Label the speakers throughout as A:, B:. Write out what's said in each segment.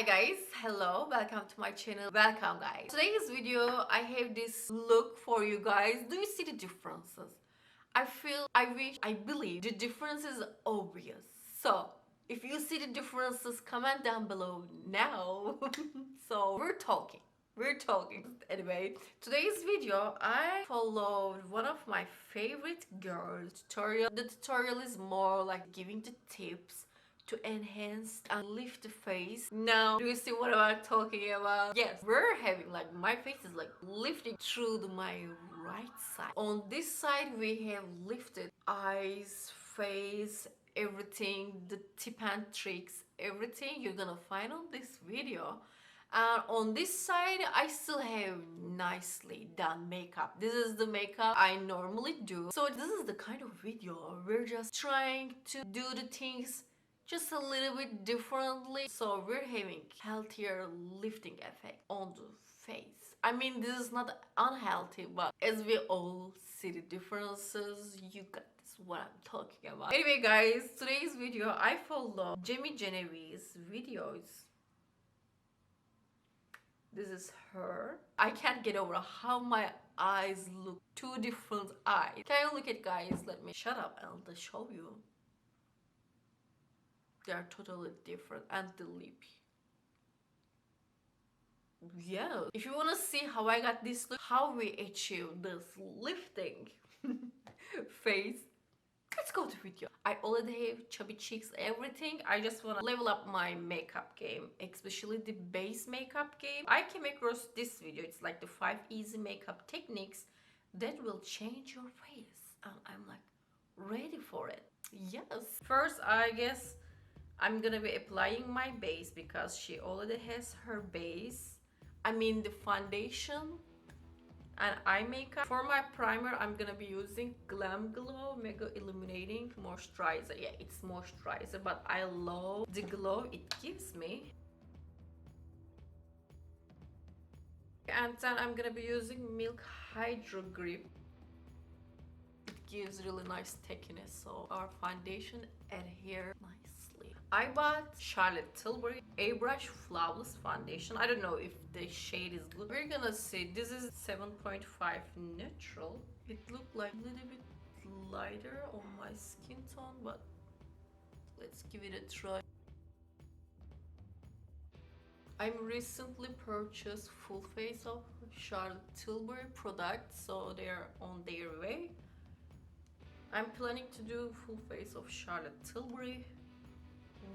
A: Hi guys, hello, welcome to my channel. Welcome guys. Today's video I have this look for you guys. Do you see the differences? I believe the difference is obvious. So if you see the differences, comment down below now. So we're talking anyway. Today's video I followed one of my favorite girls tutorial. The tutorial is more like giving the tips to enhance and lift the face. Now, do you see what I'm talking about? Yes, we're having like my face is like lifting through my right side. On this side, we have lifted eyes, face, everything, the tip and tricks, everything you're gonna find on this video. And on this side, I still have nicely done makeup. This is the makeup I normally do. So this is the kind of video we're just trying to do the things just a little bit differently. So we're having healthier lifting effect on the face. I mean, this is not unhealthy, but as we all see the differences, you got this what I'm talking about. Anyway guys, today's video I follow Jamie Genevieve's videos. This is her. I can't get over how my eyes look. Two different eyes. Can you look at guys? Let me shut up and I'll show you. They are totally different. And the lip. Yeah. If you want to see how I got this look, how we achieve this lifting face, let's go to video. I already have chubby cheeks, everything. I just want to level up my makeup game, especially the base makeup game. I came across this video. It's like the 5 easy makeup techniques that will change your face. And I'm like ready for it. Yes. First, I guess I'm gonna be applying my base because she already has her base. I mean the foundation and eye makeup. For my primer, I'm gonna be using GLAMGLOW Mega Illuminating Moisturizer. Yeah, it's moisturizer, but I love the glow it gives me. And then I'm gonna be using Milk Hydro Grip. It gives really nice stickiness, so our foundation adhere nicely. I bought Charlotte Tilbury Airbrush Flawless Foundation. I don't know if the shade is good. We're gonna see. This is 7.5 natural. It looked like a little bit lighter on my skin tone, but let's give it a try. I'm recently purchased full face of Charlotte Tilbury products, so they're on their way. I'm planning to do full face of Charlotte Tilbury,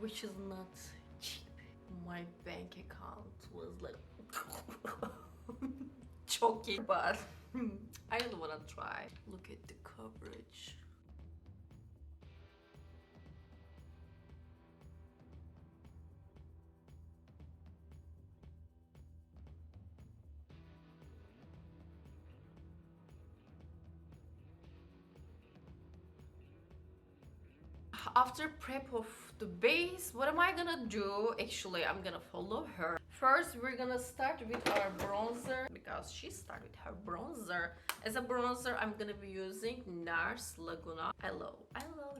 A: which is not cheap. My bank account was like choking, but I don't wanna try. Look at the coverage. After prep of the base, what am I gonna do? Actually, I'm gonna follow her. First, we're gonna start with our bronzer because she started her bronzer. As a bronzer, I'm gonna be using NARS Laguna. I love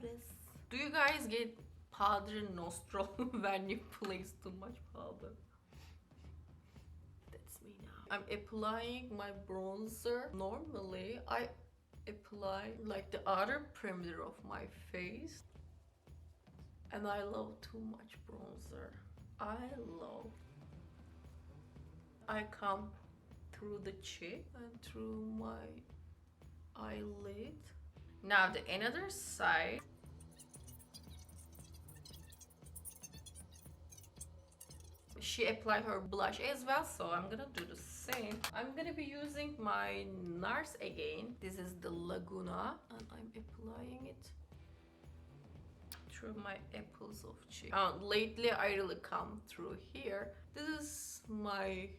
A: this. Do you guys get powder nostril when you place too much powder? That's me now. I'm applying my bronzer. Normally, I apply like the outer perimeter of my face. And I love too much bronzer. I come through the cheek and through my eyelid. Now the another side. She applied her blush as well, so I'm gonna do the same. I'm gonna be using my NARS again. This is the Laguna, and I'm applying it through my apples of cheek. Lately I really come through here. This is my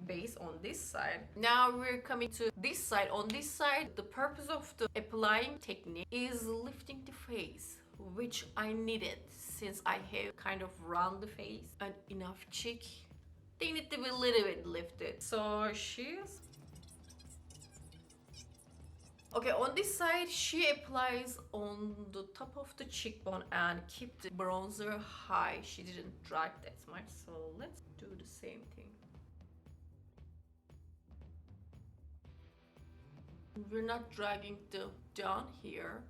A: base on this side. Now we're coming to this side. On this side, the purpose of the applying technique is lifting the face, which I needed since I have kind of round face and enough cheek. They need to be a little bit lifted. So she's Okay, on this side, she applies on the top of the cheekbone and keep the bronzer high. She didn't drag that much, so let's do the same thing. We're not dragging the down here.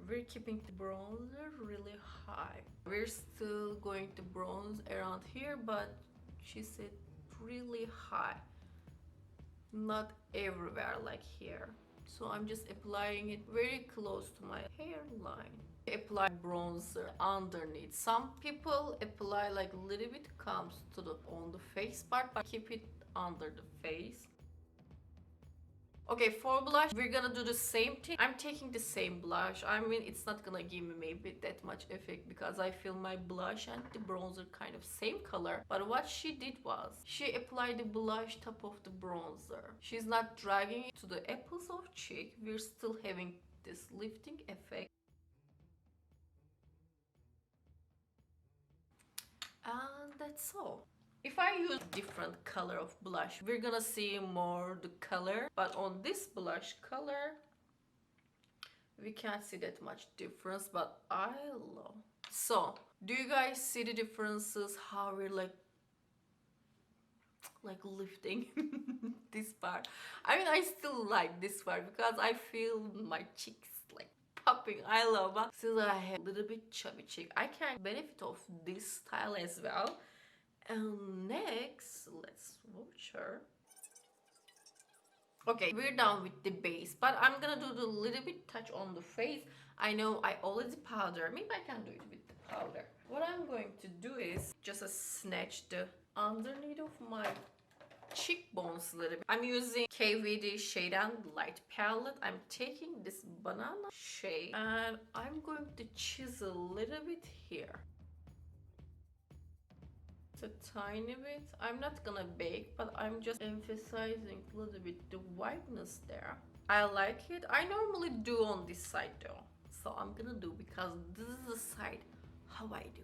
A: We're keeping the bronzer really high. We're still going to bronze around here, but she said really high. Not everywhere like here. So I'm just applying it very close to my hairline. Apply bronzer underneath. Some people apply like a little bit comes to the on the face part, but keep it under the face. Okay, for blush, we're gonna do the same thing. I'm taking the same blush. I mean, it's not gonna give me maybe that much effect because I feel my blush and the bronzer kind of same color. But what she did was, she applied the blush top of the bronzer. She's not dragging it to the apples of cheek. We're still having this lifting effect. And that's all. If I use different color of blush, we're gonna see more the color, but on this blush color we can't see that much difference, but I love. So do you guys see the differences, how we're like lifting this part? I mean, I still like this part because I feel my cheeks like popping. I love it. Since I have a little bit chubby cheek, I can benefit of this style as well. And next, let's watch her. Okay, we're done with the base, but I'm gonna do the little bit touch on the face. I know I already powder. Maybe I can do it with the powder. What I'm going to do is just snatch the underneath of my cheekbones a little bit. I'm using KVD Shade and Light palette. I'm taking this banana shade and I'm going to chisel a little bit here. A tiny bit. I'm not gonna bake, but I'm just emphasizing a little bit the whiteness there. I like it. I normally do on this side though, so I'm gonna do because this is the side how I do.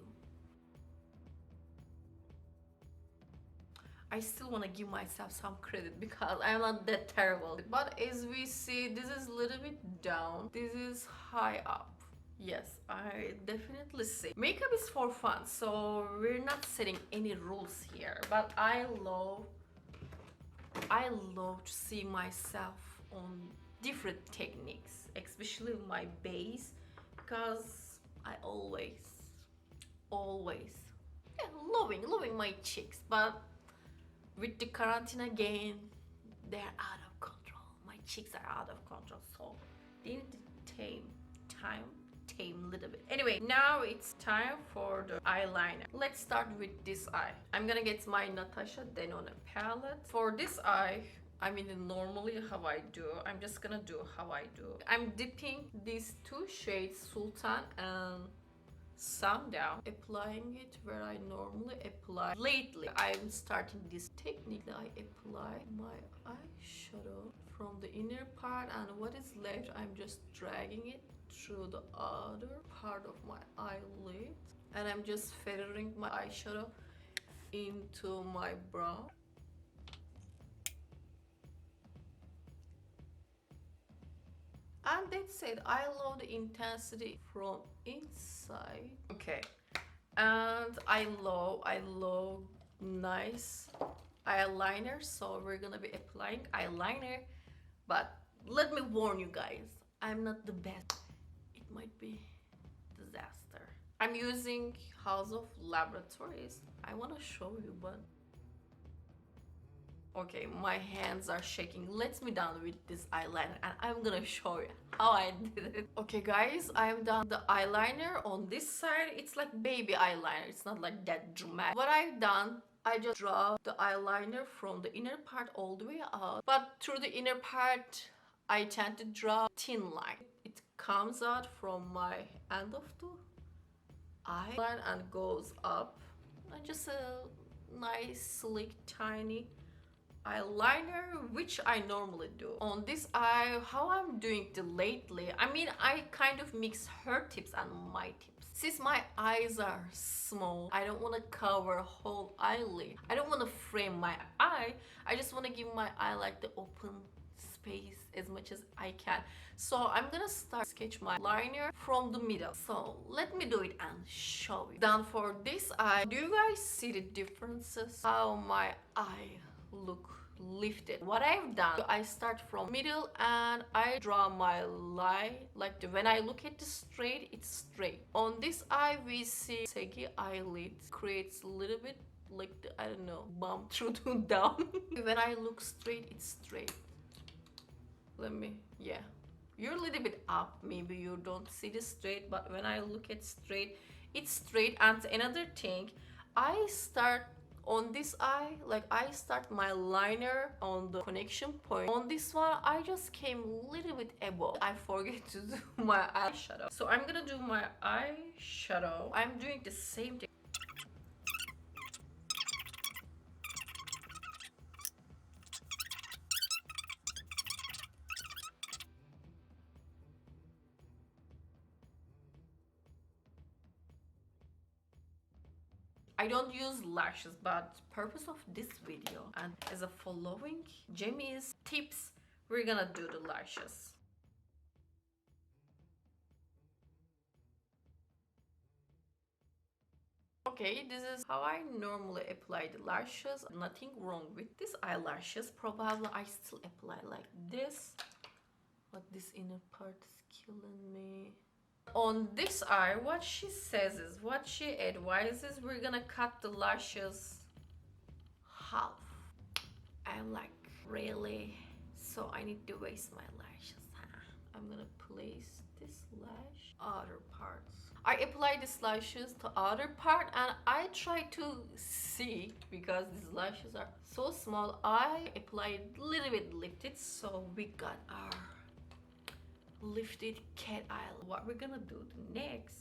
A: I still want to give myself some credit because I'm not that terrible, but as we see, this is a little bit down, this is high up. Yes, I definitely see. Makeup is for fun, so we're not setting any rules here. But I love to see myself on different techniques, especially my base, because I always, yeah, loving my cheeks. But with the quarantine again, they're out of control. My cheeks are out of control, so they need to tame a little bit. Anyway, now it's time for the eyeliner. Let's start with this eye. I'm gonna get my Natasha Denona palette. For this eye, I mean normally how I do, I'm just gonna do how I do. I'm dipping these two shades, Sultan and Sundown, applying it where I normally apply. Lately, I'm starting this technique that I apply my eyeshadow from the inner part, and what is left, I'm just dragging it through the other part of my eyelid, and I'm just feathering my eyeshadow into my brow. And that's it. I love the intensity from inside. Okay, and I love nice eyeliner, so we're gonna be applying eyeliner, but let me warn you guys, I'm not the best. It might be disaster. I'm using House of Laboratories. I want to show you, but okay, my hands are shaking. Let me done with this eyeliner and I'm gonna show you how I did it. Okay guys, I'm done the eyeliner on this side. It's like baby eyeliner. It's not like that dramatic. What I've done, I just draw the eyeliner from the inner part all the way out. But through the inner part, I tend to draw thin line. It comes out from my end of the eye line and goes up. And just a nice, slick, tiny eyeliner, which I normally do. On this eye, how I'm doing it lately, I mean, I kind of mix her tips and my tips. Since my eyes are small, I don't want to cover whole eyelid. I don't want to frame my eye. I just want to give my eye like the open space as much as I can. So I'm gonna start sketch my liner from the middle. So let me do it and show you. Done for this eye. Do you guys see the differences? How my eye look lifted. What I've done, I start from middle and I draw my line like when I look at the straight, it's straight. On this eye we see saggy eyelid creates a little bit like the, I don't know, bump through to down. When I look straight, it's straight. Let me, yeah, you're a little bit up, maybe you don't see the straight, but when I look at straight, it's straight. And another thing, I start on this eye, like I start my liner on the connection point. On this one, I just came a little bit above. I forget to do my eyeshadow. So I'm gonna do my eyeshadow. I'm doing the same thing. I don't use lashes, but purpose of this video and as a following Jamie's tips, we're gonna do the lashes. Okay, this is how I normally apply the lashes. Nothing wrong with these eyelashes. Probably I still apply like this, but this inner part is killing me. On this eye, what she says is, what she advises, we're gonna cut the lashes half. I'm like, really? So I need to waste my lashes, huh? I'm gonna place this lash other parts. I apply these lashes to other part and I try to see, because these lashes are so small, I apply a little bit lifted, so we got our lifted cat eye. What we're gonna do next,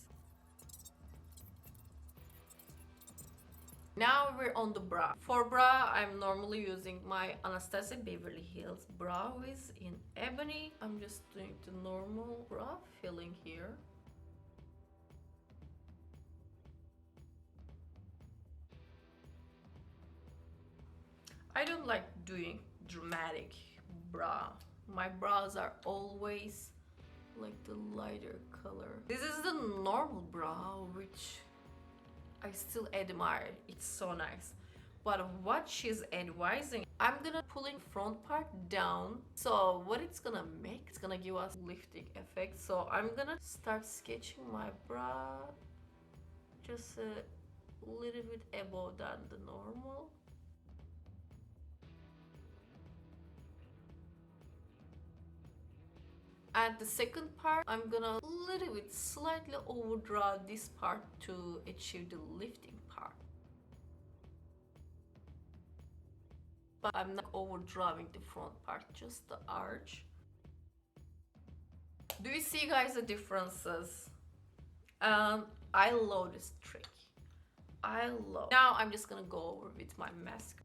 A: now we're on the brow. For brow, I'm normally using my Anastasia Beverly Hills brow wiz in ebony. I'm just doing the normal brow filling here. I don't like doing dramatic brow. My brows are always like the lighter color. This is the normal brow, which I still admire. It's so nice. But what she's advising, I'm gonna pulling front part down. So what it's gonna make, it's gonna give us lifting effect. So I'm gonna start sketching my brow just a little bit above than the normal. At the second part, I'm gonna a little bit slightly overdraw this part to achieve the lifting part. But I'm not overdrawing the front part, just the arch. Do you see, guys, the differences? I love this trick. I love. Now I'm just gonna go over with my mascara.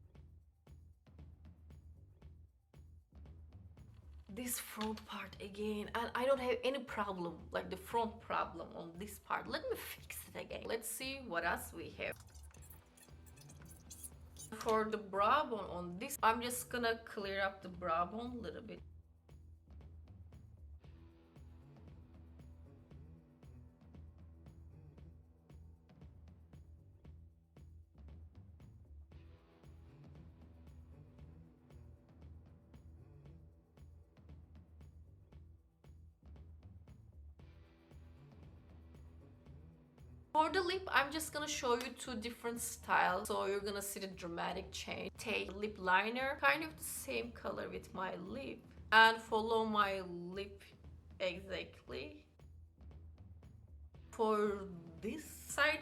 A: This front part again, and I don't have any problem like the front problem on this part. Let me fix it again. Let's see what else we have. For the brow bone on this, I'm just gonna clear up the brow bone a little bit. For the lip, I'm just gonna show you two different styles, so you're gonna see the dramatic change. Take lip liner, kind of the same color with my lip, and follow my lip exactly. For this side,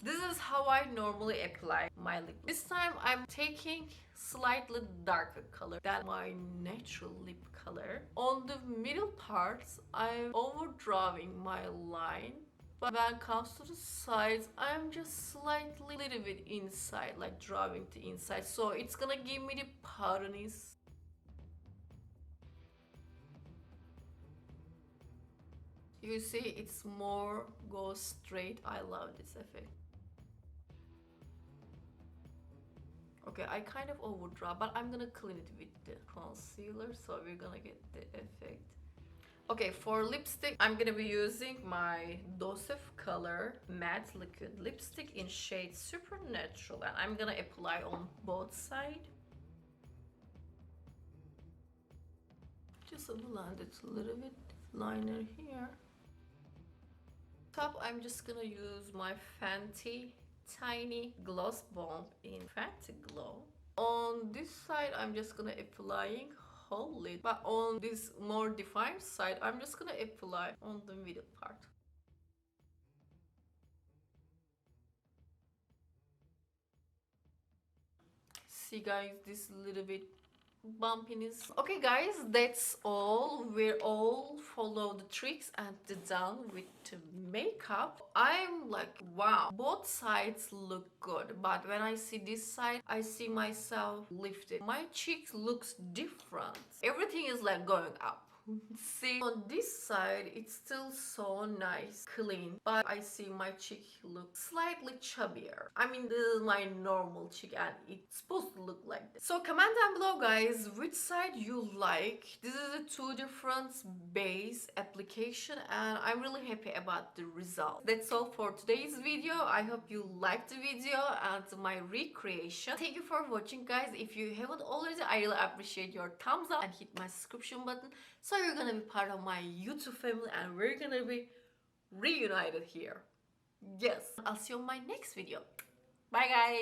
A: this is how I normally apply my lip. This time I'm taking slightly darker color than my natural lip color. On the middle parts, I'm overdrawing my line. But when it comes to the sides, I'm just slightly little bit inside, like drawing the inside. So it's gonna give me the powderiness. You see, it's more goes straight. I love this effect. Okay, I kind of overdraw, but I'm gonna clean it with the concealer, so we're gonna get the effect. Okay, for lipstick, I'm gonna be using my Dosef Color Matte Liquid Lipstick in shade Supernatural, and I'm gonna apply on both sides. Just blend it a little bit, liner here. Top, I'm just gonna use my Fenty Tiny Gloss Bomb in Fenty Glow. On this side, I'm just gonna applying whole lid, but on this more defined side, I'm just gonna apply on the middle part. See guys, this little bit bumpiness. Okay guys, that's all. We're all follow the tricks and the done with the makeup. I'm like, wow, both sides look good, but when I see this side, I see myself lifted. My cheeks looks different. Everything is like going up. See, on this side, it's still so nice, clean, but I see my cheek look slightly chubbier. I mean, this is my normal cheek and it's supposed to look like this. So comment down below, guys, which side you like. This is a two different base application and I'm really happy about the result. That's all for today's video. I hope you liked the video and my recreation. Thank you for watching, guys. If you haven't already, I really appreciate your thumbs up and hit my subscription button, so you're gonna be part of my YouTube family and we're gonna be reunited here. Yes, I'll see you on my next video. Bye guys.